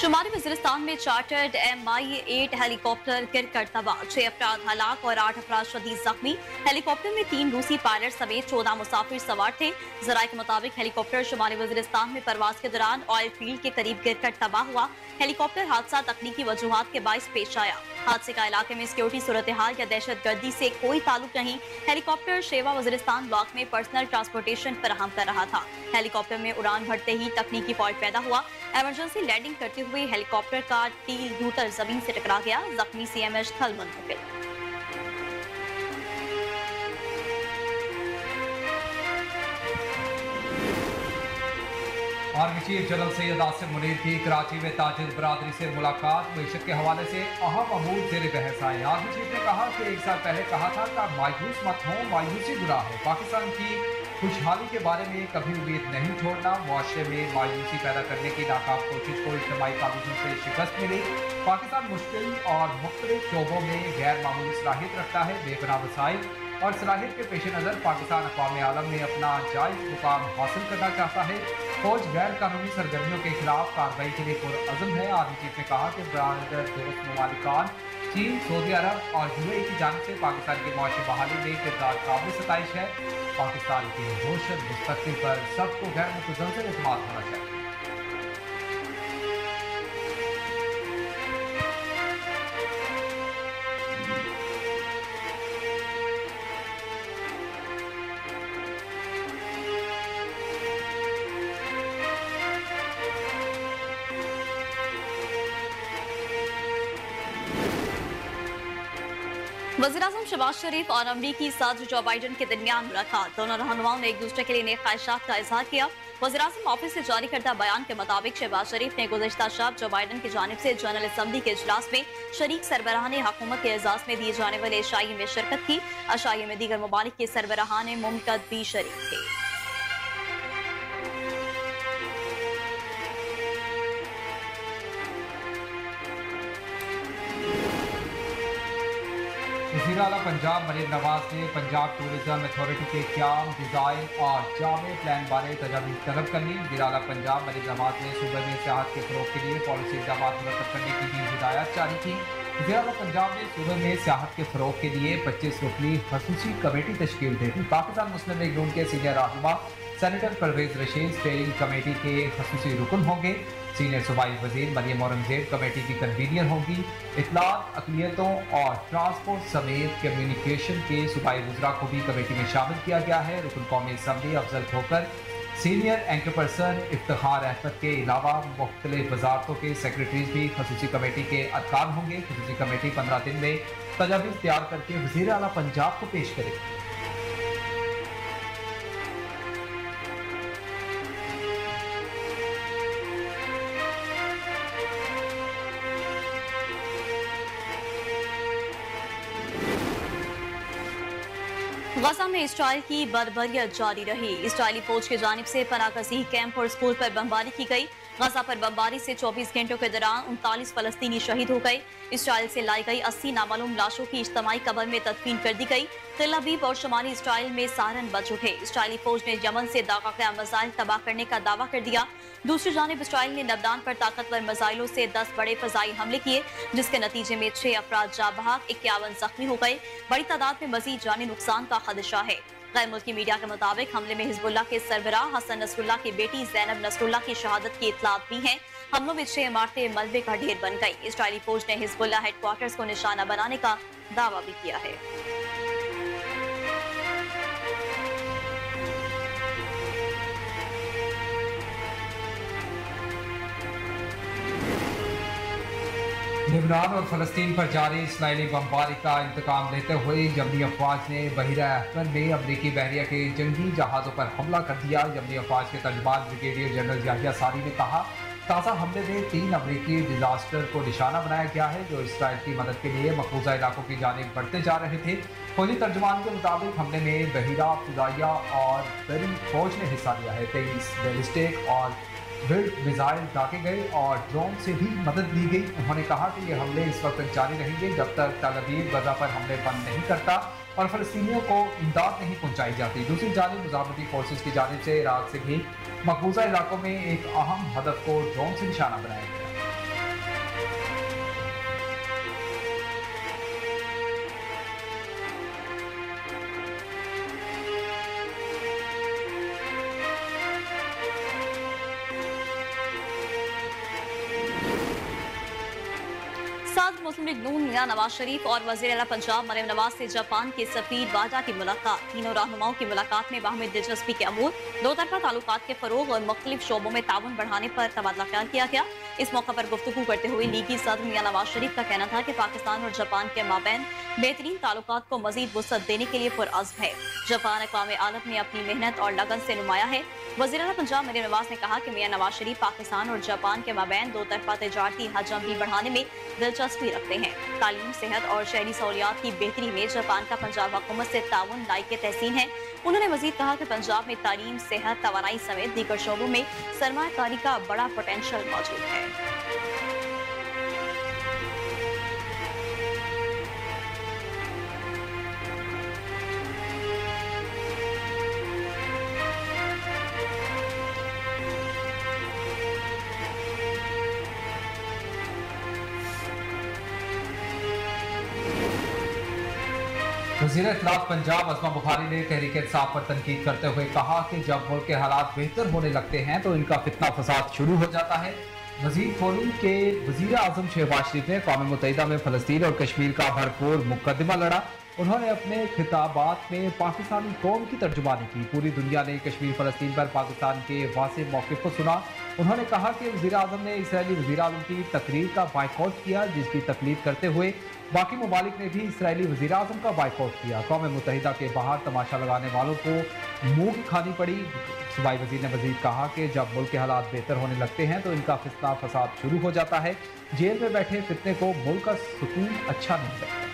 शुमाली वज़ीरिस्तान में chartered MI-8 helicopter गिरकर तबाह, 6 अफराद हलाक और 8 अफराद शदीद जख्मी। हेलीकॉप्टर में 3 रूसी पायलट समेत 14 मुसाफिर सवार थे। जराये के मुताबिक हेलीकॉप्टर शुमाली वज़ीरिस्तान में परवाज के दौरान ऑयल फील्ड के करीब गिरकर तबाह हुआ। हेलीकॉप्टर हादसा तकनीकी वजूहात के बाइस पेश आया। हादसे का इलाके में सिक्योरिटी सूरत हाल या दहशत गर्दी से कोई ताल्लुक नहीं। हेलीकॉप्टर शेवा वज़ीरिस्तान ब्लॉक में पर्सनल ट्रांसपोर्टेशन फराहम कर रहा था। हेलीकॉप्टर में उड़ान भरते ही तकनीकी फॉल्ट पैदा हुआ। इमरजेंसी लैंडिंग करते हुए हेलीकॉप्टर का टील रूटर जमीन से टकरा गया। जख्मी CMH थल मुंतकिल। Army chief general Syed Asim Munir की कराची में ताजिर बरादरी से मुलाकात। मैशत के हवाले से अहम अमूर जेर बहस आए। आर्मी चीफ ने कहा कि 1 साल पहले कहा था कि मायूस मत हो, मायूसी गुनाह है। पाकिस्तान की खुशहाली के बारे में कभी उम्मीद नहीं छोड़ना। मुआशरे में मायूसी पैदा करने की नाकाम कोशिश को इज्तिमाई कानूनों से शिकस्त मिली। पाकिस्तान मुश्किल और मुख्तलिफ शोबों में गैर मामूली सलाहियत रखता है। बेपनाह वसाइल और सलाहियत के पेश नज़र पाकिस्तान अक़वाम आलम में अपना जायज़ मुकाम हासिल करना चाहता है। फौज गैर कानूनी सरगर्मियों के खिलाफ कार्रवाई के लिए पुरअज़म है। आर्मी चीफ ने कहा कि बरादर दोस्त ममालिकान चीन, सऊदी अरब और UAE की जानिब से पाकिस्तान की मुआशी बहाली में किरदार काबिल सताइश है। पाकिस्तान के रोशन मुस्तक़बिल पर सबको गैर मुतज़लज़ल एतमाद होना चाहिए। वज़ीर-ए-आज़म शहबाज शरीफ और अमरीकी सदर जो बाइडन के दरमियान मुलाकात। दोनों रहनुमाओं ने एक दूसरे के लिए नेक ख्वाहिशात का इजहार किया। वज़ीर-ए-आज़म ऑफिस से जारी करदा बयान के मुताबिक शहबाज शरीफ ने गुज़श्ता शब जो बाइडन की जानिब से जनरल असम्बली के इजलास में शरीक सरबराहान हुकूमत के एजाज़ में दिए जाने वाले अशाइये में शिरकत की। अशाइये में दीगर ममालिक के सरबराहान मुमलकत भी शरीक थे। वज़ीर आला पंजाब मरीम नवाज ने पंजाब टूरिज्म अथॉरिटी के क़याम, डिज़ाइन और जामे प्लान बारे तजावीज़ तलब कर ली। वज़ीर आला पंजाब मरीम नवाज ने सूबे में सियाहत के फ़रोग़ के लिए पॉलिसी इक़दाम मुरतब करने की भी हिदायत जारी की। वज़ीर आला पंजाब ने सूबे में सियाहत के फ़रोग़ के लिए 25 रुकनी ख़ुसूसी कमेटी तश्कील दे दी। पाकिस्तान मुस्लिम लीग नून के सीनियर रहनुमा senator Parvez Rashid steering committee के ख़ुसूसी रुकन होंगे। सीनियर सूबाई वज़ीर मरियम औरंगज़ेब कमेटी की कन्वीनियर होंगी। इत्तलात, अक़लियतों और ट्रांसपोर्ट समेत कम्युनिकेशन के सूबाई वज़रा को भी कमेटी में शामिल किया गया है। रुकन कौमी assembly Afzal Khokhar, senior anchor person Iftikhar Ahmed के अलावा मुख्तलिफ वजारतों के सेक्रेटरीज भी ख़ुसूसी कमेटी के अरकान होंगे। ख़ुसूसी कमेटी 15 दिन में तजावीज़ तैयार करके वज़ीर आला पंजाब को पेश करेगी। गजा में इसराइल की बर्बरियत जारी रही। इसराइली फौज की जानिब से पनाहगज़ी कैंप और स्कूल पर बमबारी की गई। गजा पर बमबारी से 24 घंटों के दौरान 39 फलस्तीनी शहीद हो गए। इसराइल से लाई गई 80 नामालूम लाशों की इज्तिमाई कब्र में तदफीन कर दी गई। तेल अवीव और शुमाली इसराइल में सारन बज उठे। इसराइली फौज ने यमन से दागा गया मिसाइल तबाह करने का दावा कर दिया। दूसरी जानिब इसराइल ने लबनान पर ताकतवर मिसाइलों से 10 बड़े फजाई हमले किए, जिसके नतीजे में 6 अफराद जाँ बहक, 51 जख्मी हो गए। बड़ी तादाद में मजीद जानी नुकसान का खदशा है। गैर मुल्की मीडिया के मुताबिक हमले में हिजबुल्लाह के सरबराह हसन नसरुल्लाह की बेटी ज़ैनब नसरुल्लाह की शहादत की इतलात भी हैं। हमलों में 6 इमारतें मलबे का ढेर बन गई। इसराइली फौज ने हिजबुल्लाह हेडक्वार्टर्स को निशाना बनाने का दावा भी किया है। लेबनान और फ़लस्तीन पर जारी इसराइली बमबारी का इंतकाम लेते हुए यमनी अफवाज ने बहिरा अहमद में अमरीकी बहरिया के जंगी जहाज़ों पर हमला कर दिया। यमनी अफवाज के तर्जुमान ब्रिगेडियर जनरल याहिया सारी ने कहा, ताज़ा हमले में 3 अमरीकी डिजास्टर को निशाना बनाया गया है जो इसराइल की मदद के लिए मकबूजा इलाकों की जानिब बढ़ते जा रहे थे। फौजी तर्जुमान के मुताबिक हमले में बहिरा, फिजाइया और बरी फौज ने हिस्सा लिया है। 23 बैलिस्टिक और बिल्ड मिसाइल दागे गए और ड्रोन से भी मदद ली गई। उन्होंने कहा कि ये हमले इस वक्त जारी रहेंगे जब तक तेल अवीव गजा पर हमले बंद नहीं करता और फ़लस्तीनियों को इमदाद नहीं पहुंचाई जाती। दूसरी जानिब मुजाहिदीन फोर्सेस की जानिब से इराक से भी मकबूजा इलाकों में एक अहम हदफ को ड्रोन से निशाना बनाया गया। मुस्लिम लीग नून मियां नवाज शरीफ और वजीर आला पंजाब मरियम नवाज से जापान के सफीर वाडा की मुलाकात। तीनों रहनुमाओं की मुलाकात में बाहमी दिलचस्पी के अमूर, दो तरफा ताल्लुकात के फरोग और मुख्तलिफ शोबों में ताउन बढ़ाने पर तबादला ख्याल किया गया। इस मौके पर गुफ्तगू करते हुए लीगी सदर मियां नवाज शरीफ का कहना था कि पाकिस्तान और जापान के माबैन बेहतरीन ताल्लुकात को मजीद वुसअत देने के लिए पुरअज़्म है। जापान अक़वाम आलम ने अपनी मेहनत और लगन से नुमाया है। वज़ीर आला पंजाब मरियम नवाज ने कहा कि मियां नवाज शरीफ पाकिस्तान और जापान के माबैन दो तरफा तिजारती हजम भी बढ़ाने में दिलचस्पी रखते हैं। तालीम, सेहत और शहरी सहूलियात की बेहतरी में जापान का पंजाब हुकूमत से ताउन लायक तहसीन है। उन्होंने मजीद कहा कि पंजाब में तालीम, सेहत, तवानाई समेत दीगर शोबों में सरमायाकारी का बड़ा पोटेंशियल मौजूद है। वज़ीर इत्तलात पंजाब अस्मा बुखारी ने तहरीक इंसाफ पर तनकीद करते हुए कहा कि जब मुल्क के हालात बेहतर होने लगते हैं तो इनका फितना फसाद शुरू हो जाता है। मजीद खोली के वज़ीर आज़म शहबाज शरीफ ने अक़वाम मुत्तहिदा में फ़लस्तीन और कश्मीर का भरपूर मुकदमा लड़ा। उन्होंने अपने खिताबात में पाकिस्तानी कौम की तर्जुमानी की। पूरी दुनिया ने कश्मीर फ़लस्तीन पर पाकिस्तान के वाज़ेह मौक़िफ़ को सुना। उन्होंने कहा कि वज़ीर आज़म ने इसराइली वज़ीर आज़म की तकरीर का बाइकआउट किया, जिसकी तकलीद करते हुए बाकी ममालिक ने भी इसराइली वज़ीर आज़म का बाइकआउट किया। अक़वाम मुत्तहिदा के बाहर तमाशा लगाने वालों को मुँह की खानी पड़ी। सूबाई वज़ीर ने मज़ीद कहा कि जब मुल्क के हालात बेहतर होने लगते हैं तो इनका फितना फसाद शुरू हो जाता है। जेल में बैठे फितने को मुल्क का सुकून अच्छा नहीं लगता।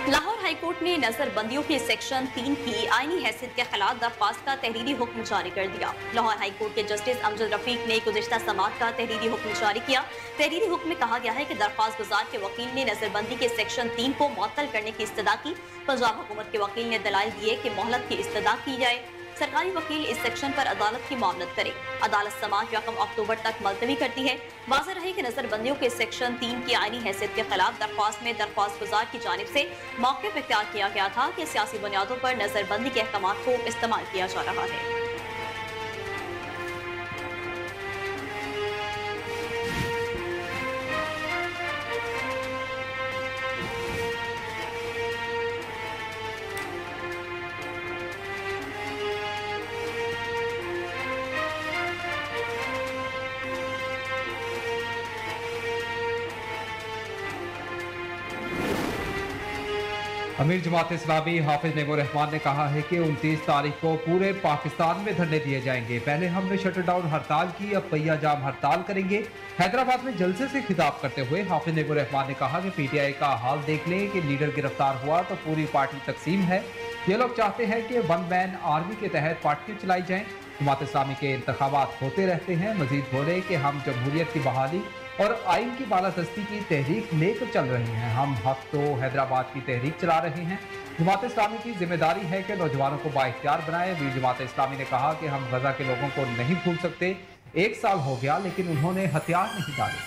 लाहौर हाईकोर्ट ने नजरबंदियों के सेक्शन 3 की आईनी हैसियत के खिलाफ दरख्वास्त का तहरीरी हुक्म जारी कर दिया। लाहौर हाईकोर्ट के जस्टिस अमजद रफीक ने गुज़िश्ता समाअत का तहरीरी हुक्म जारी किया। तहरीरी हुक्म में कहा गया है कि दरख्वास्त गुजार के वकील ने नजरबंदी के सेक्शन 3 को मुअत्तल करने की इस्तदा की। पंजाब हुकूमत के वकील ने दलाइल दिए कि मोहलत की इस्तदा की जाए। सरकारी वकील इस सेक्शन पर अदालत की मामलत करे। अदालत समाअत 1 अक्टूबर तक मुलतवी करती है। वाज़ेह रहे कि नजरबंदियों के सेक्शन 3 की आईनी हैसियत के खिलाफ दरख्वास्त में दरख्वास्त गुजार की जानिब से मौक़िफ़ इख्तियार किया गया था कि सियासी बुनियादों पर नजरबंदी के अहकामात को इस्तेमाल किया जा रहा है। अमीर जमात इस्लामी हाफिज नेमो रहमान ने कहा है कि 29 तारीख को पूरे पाकिस्तान में धरने दिए जाएंगे। पहले हमने शटर डाउन हड़ताल की, अब पहिया जाम हड़ताल करेंगे। हैदराबाद में जलसे से खिताब करते हुए हाफिज नेमो रहमान ने कहा कि पीटीआई का हाल देख लें कि लीडर गिरफ्तार हुआ तो पूरी पार्टी तकसीम है। ये लोग चाहते हैं कि वन मैन आर्मी के तहत पार्टियां चलाई जाएं। जमात इस्लामी के इंतखाबात होते रहते हैं। मजीद बोले कि हम जमहूरियत की बहाली और आइन की बालादस्ती की तहरीक लेकर चल रहे हैं। हम हक तो हैदराबाद की तहरीक चला रहे हैं। जमात इस्लामी की जिम्मेदारी है कि नौजवानों को बाइख्तियार बनाए। वीर जमात इस्लामी ने कहा कि हम गजा के लोगों को नहीं भूल सकते। 1 साल हो गया लेकिन उन्होंने हथियार नहीं डाले।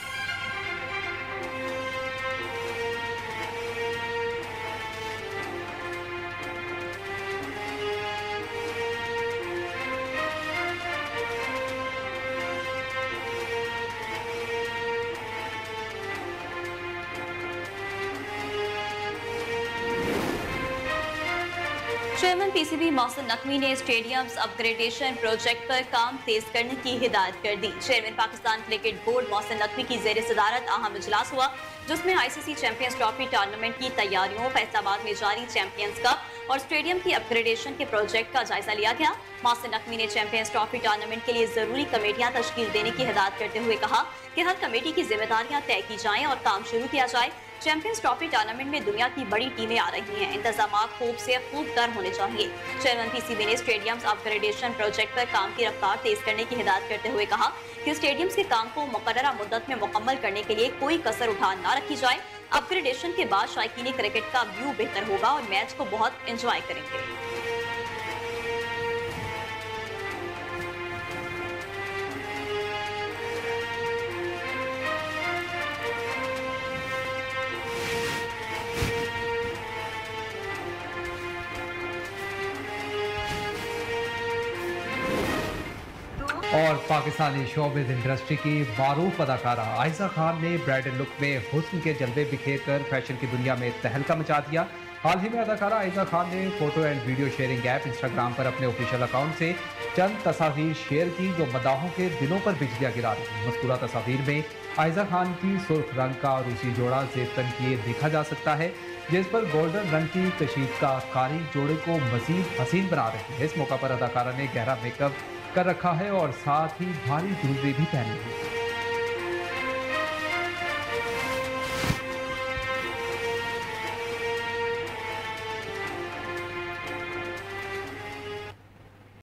चेयरमैन पीसीबी मोहसिन नकवी ने स्टेडियम्स अपग्रेडेशन प्रोजेक्ट पर काम तेज करने की हिदायत कर दी। Chairman Pakistan cricket board Mohsin Naqvi की जेर सदारत अहम इजलास हुआ, जिसमें आईसीसी चैंपियंस ट्रॉफी टूर्नामेंट की तैयारियों, फैसलाबाद में जारी चैंपियंस कप और स्टेडियम की अपग्रेडेशन के प्रोजेक्ट का जायजा लिया गया। मोहसिन नकवी ने चैंपियंस ट्रॉफी टूर्नामेंट के लिए जरूरी कमेटियां तश्कील देने की हिदायत करते हुए कहा कि हर कमेटी की जिम्मेदारियां तय की जाएं और काम शुरू किया जाए। चैंपियंस ट्रॉफी टूर्नामेंट में दुनिया की बड़ी टीमें आ रही हैं। इंतजामात खूब से खूब तर होने चाहिए। चेयरमैन पीसीबी ने स्टेडियम्स अपग्रेडेशन प्रोजेक्ट पर काम की रफ्तार तेज करने की हिदायत करते हुए कहा कि स्टेडियम्स के काम को मुकर्ररा मुद्दत में मुकम्मल करने के लिए कोई कसर उठा न रखी जाए। अपग्रेडेशन के बाद शायकीन क्रिकेट का व्यू बेहतर होगा और मैच को बहुत एंजॉय करेंगे। और पाकिस्तानी शोबिज़ इंडस्ट्री की मारूफ अदाकारा आयशा खान ने ब्राइडल लुक में हुस्न के जलवे बिखेर कर फैशन की दुनिया में तहलका मचा दिया। हाल ही में अदाकारा आयशा खान ने photo and video sharing app Instagram पर अपने ऑफिशियल अकाउंट से चंद तस्वीर शेयर की जो मदाहों के दिलों पर बिजलियां गिरा रही। मज़कूरा तस्वीर में आयशा खान की सुर्ख रंग का रूसी जोड़ा जेब किए देखा जा सकता है, जिस पर गोल्डन रंग की कशीदकारी जोड़े को मजीद हसीन बना रही है। इस मौका पर अदाकारा ने गहरा मेकअप कर रखा है और साथ ही भारी ज्वेलरी भी पहनी है।